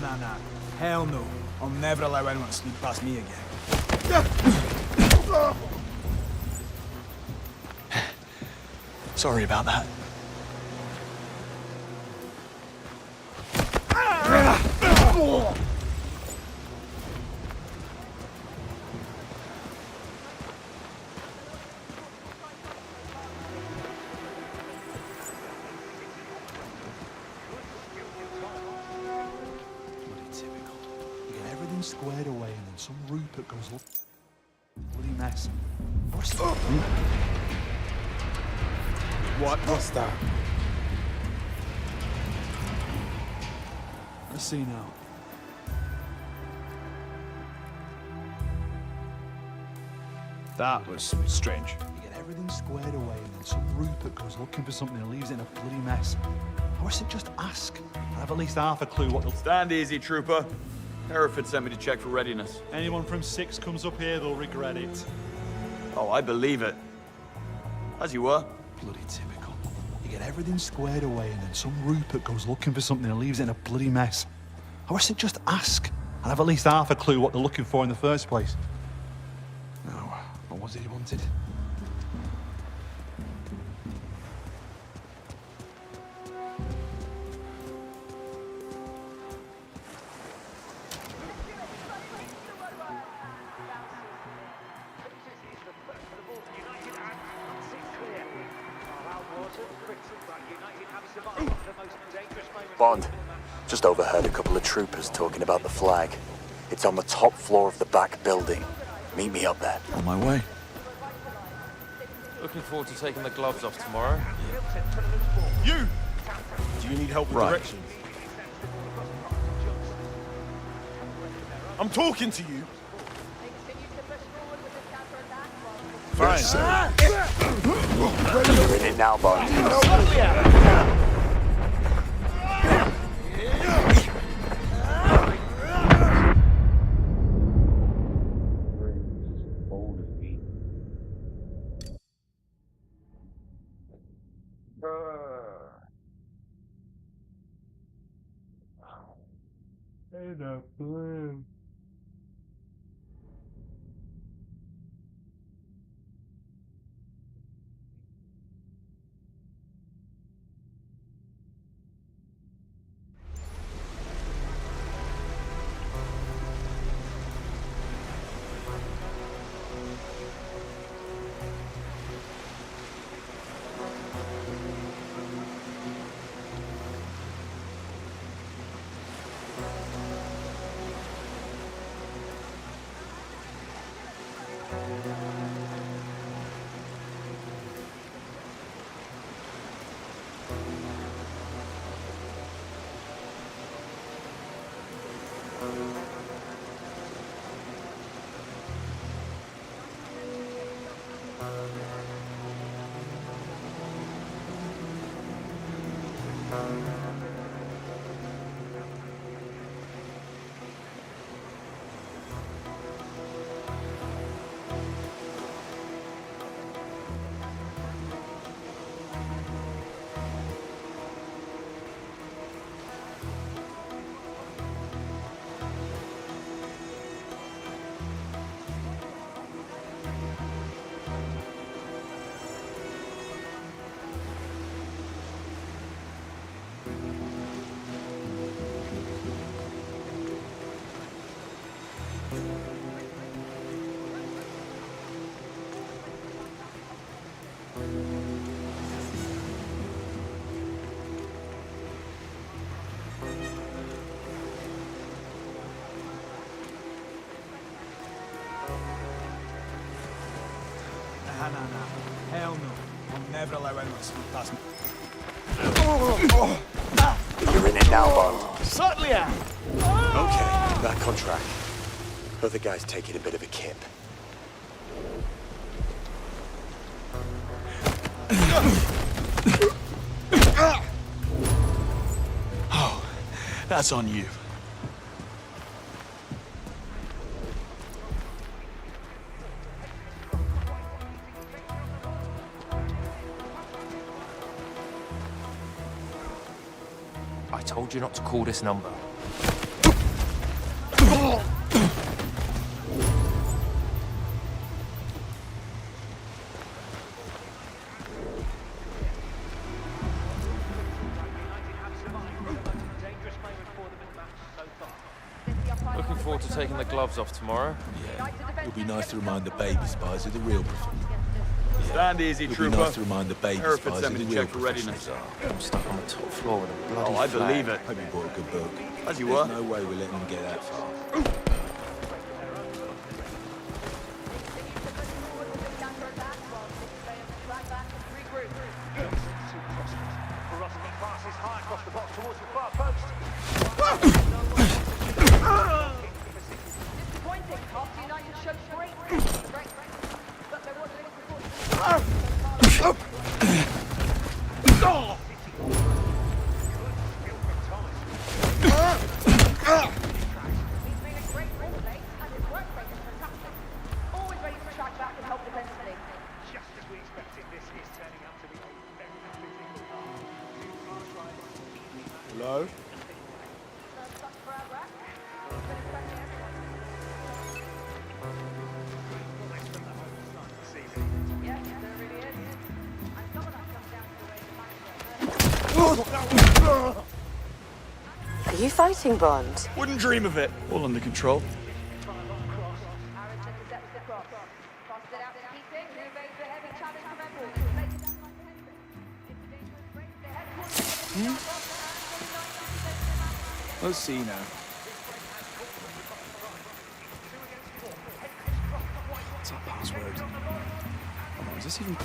Nah. Hell no. I'll never allow anyone to sneak past me again. Sorry about that. Squared away, and then some Rupert goes up. Bloody mess. What's that? Let's see now. That was strange. You get everything squared away, and then some Rupert goes looking for something and leaves it in a bloody mess. I wish they'd just ask. I have at least half a clue what they'll... Stand easy, trooper. Hereford sent me to check for readiness. Anyone from 6 comes up here, they'll regret it. Oh, I believe it. As you were. Bloody typical. You get everything squared away, and then some Rupert goes looking for something and leaves it in a bloody mess. I wish they'd just ask. I'd have at least half a clue what they're looking for in the first place. No, what was it he wanted? Bond, just overheard a couple of troopers talking about the flag. It's on the top floor of the back building. Meet me up there. On my way. Looking forward to taking the gloves off tomorrow. You! Do you need help with directions? I'm talking to you. Fine. You're in it now, Bond. Nah. Hell no. I'll never allow anyone to sneak past me. You're in it now, Bond. Certainly am. Okay, back on track. Other guy's taking a bit of a kip. Oh, that's on you. I told you not to call this number. forward to taking the gloves off tomorrow? Yeah. It'll be nice to remind the baby spies who the real Stand easy, It'll trooper. be nice to remind the baby Hereford spies sent who me the to real check for readiness. professionals are. I'm stuck on the top floor with a bloody Oh, I flag. believe it. Hope you bought a good book. As you There's were. no way we're letting them get that far. Hello? Are you fighting, Bond? Wouldn't dream of it. All under control. Let's see now. What's our password? Oh, is this even...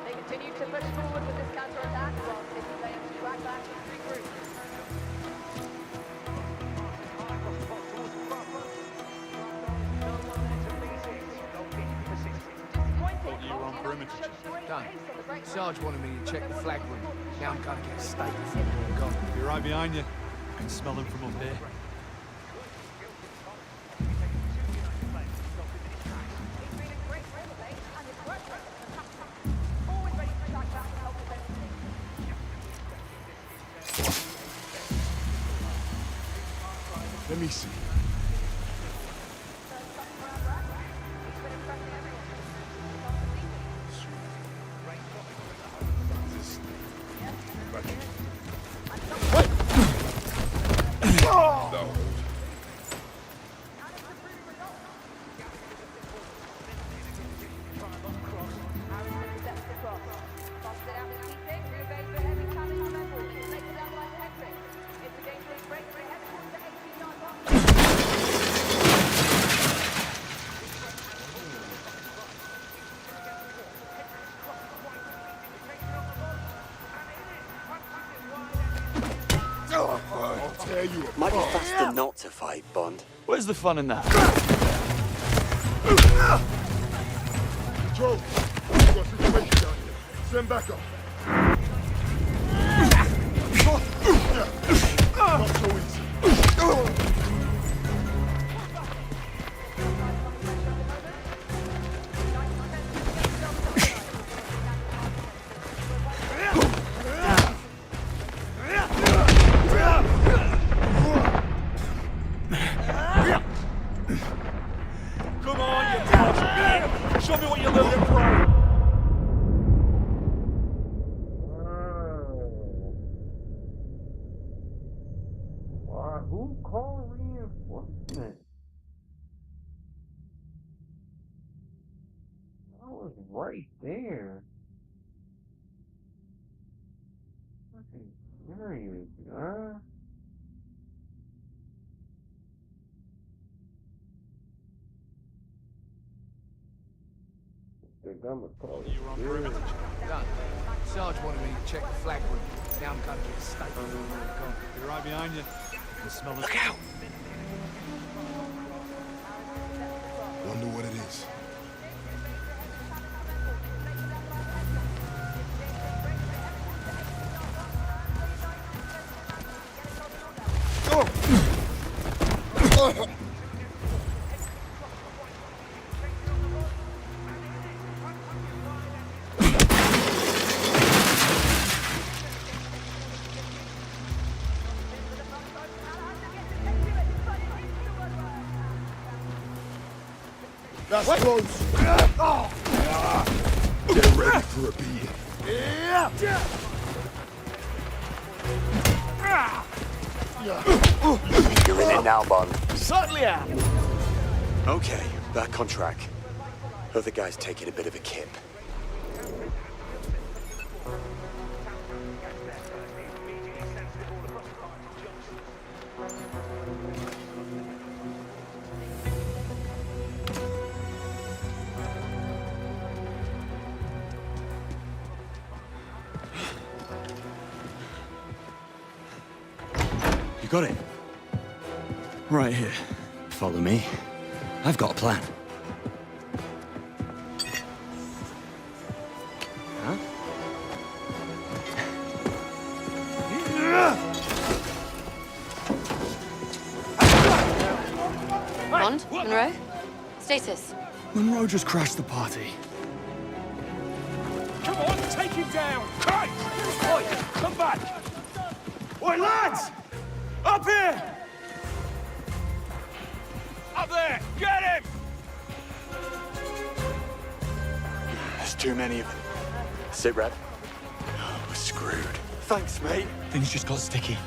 They continue to push forward with this counter-attack while City claims to drag back and regroup. Thought you were on perimeter. Done. Sarge wanted me to check the flag room. Now I'm gonna get status. Gone. Be right behind you. I can smell them from up here. Let me see. No. I'll tear you apart. Might be faster not to fight, Bond. Where's the fun in that? Joe, we've got a situation down here. Send backup. Not so easy. Come on, you dodge. Show me what you're looking for. Why? Who called reinforcement? I was right there. Fucking serious, huh? Think I'm a call. You were on perimeter. Done. Sarge wanted me to check the flag room. Now I'm gonna get status. Gone. Be right behind you. I can smell them. Look out! Wonder what it is. That's close. Get ready for a beating. You're in it now, Bond. Certainly am. Okay, back on track. Other guy's taking a bit of a kip. You got it? Right here. Follow me. I've got a plan. Huh? Bond? Monroe? Status? Monroe just crashed the party. Come on, take him down! Hey! Oi, come back! Oi, lads! Up here! Up there! Get him! There's too many of them. Sit rep. Oh, we're screwed. Thanks, mate. Things just got sticky.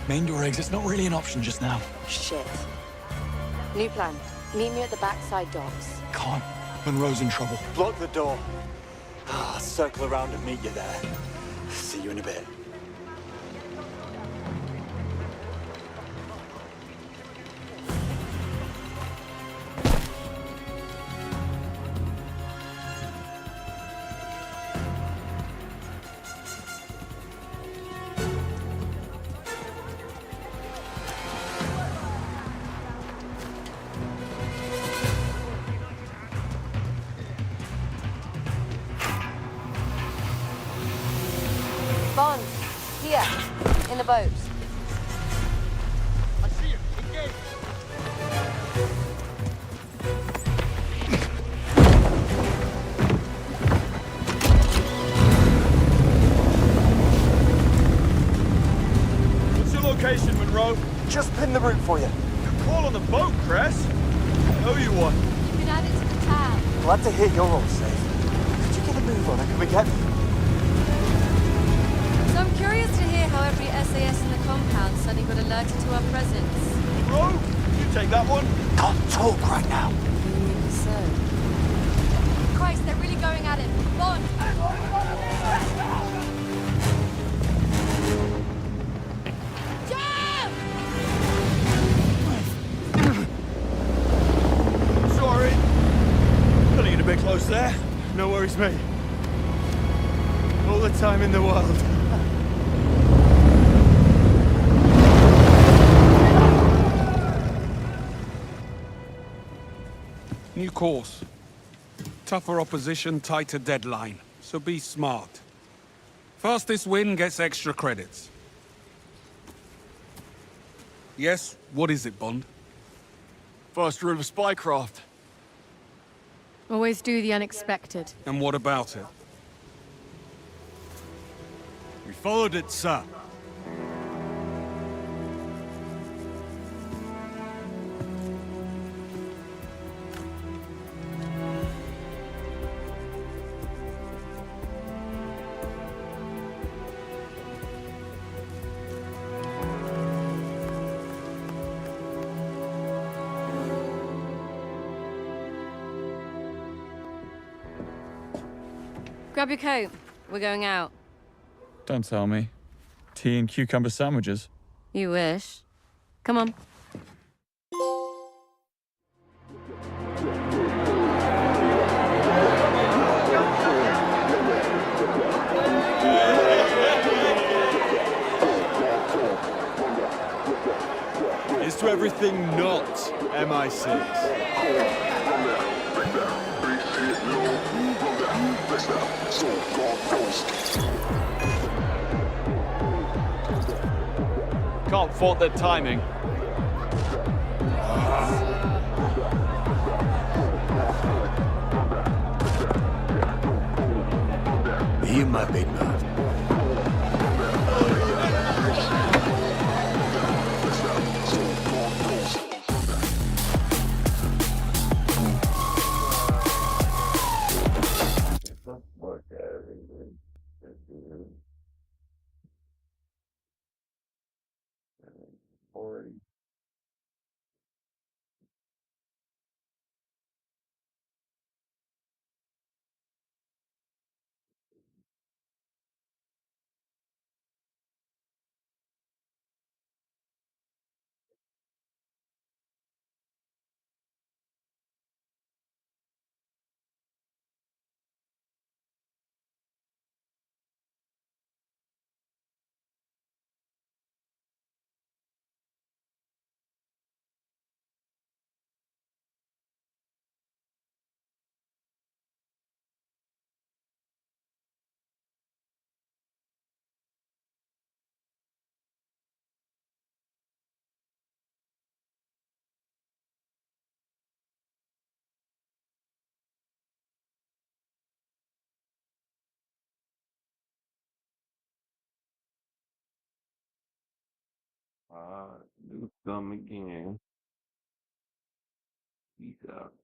Main door exit's not really an option just now. Shit. New plan. Meet me at the backside docks. Can't. Monroe's in trouble. Block the door. I'll circle around and meet you there. See you in a bit. Bond, here, in the boat. I see him. Engage. What's your location, Monroe? Just pin the route for you. Good call on the boat, Cress. Owe you one. You can add it to the tab. Glad to hear you're all safe. Could you get a move on her? Can we get... So I'm curious to hear how every SAS in the compound suddenly got alerted to our presence. Monroe, you take that one? Can't talk right now. So. Christ, they're really going at it. Bond! Sorry. Gonna get a bit close there. No worries, mate. All the time in the world. New course. Tougher opposition, tighter deadline. So be smart. Fastest win gets extra credits. Yes, what is it, Bond? First rule of spycraft. Always do the unexpected. And what about it? We followed it, sir. Grab your coat. We're going out. Don't tell me. Tea and cucumber sandwiches. You wish. Come on. Here's to everything not MI6. Can't fault their timing. my big mouth. Do some again. Peace out.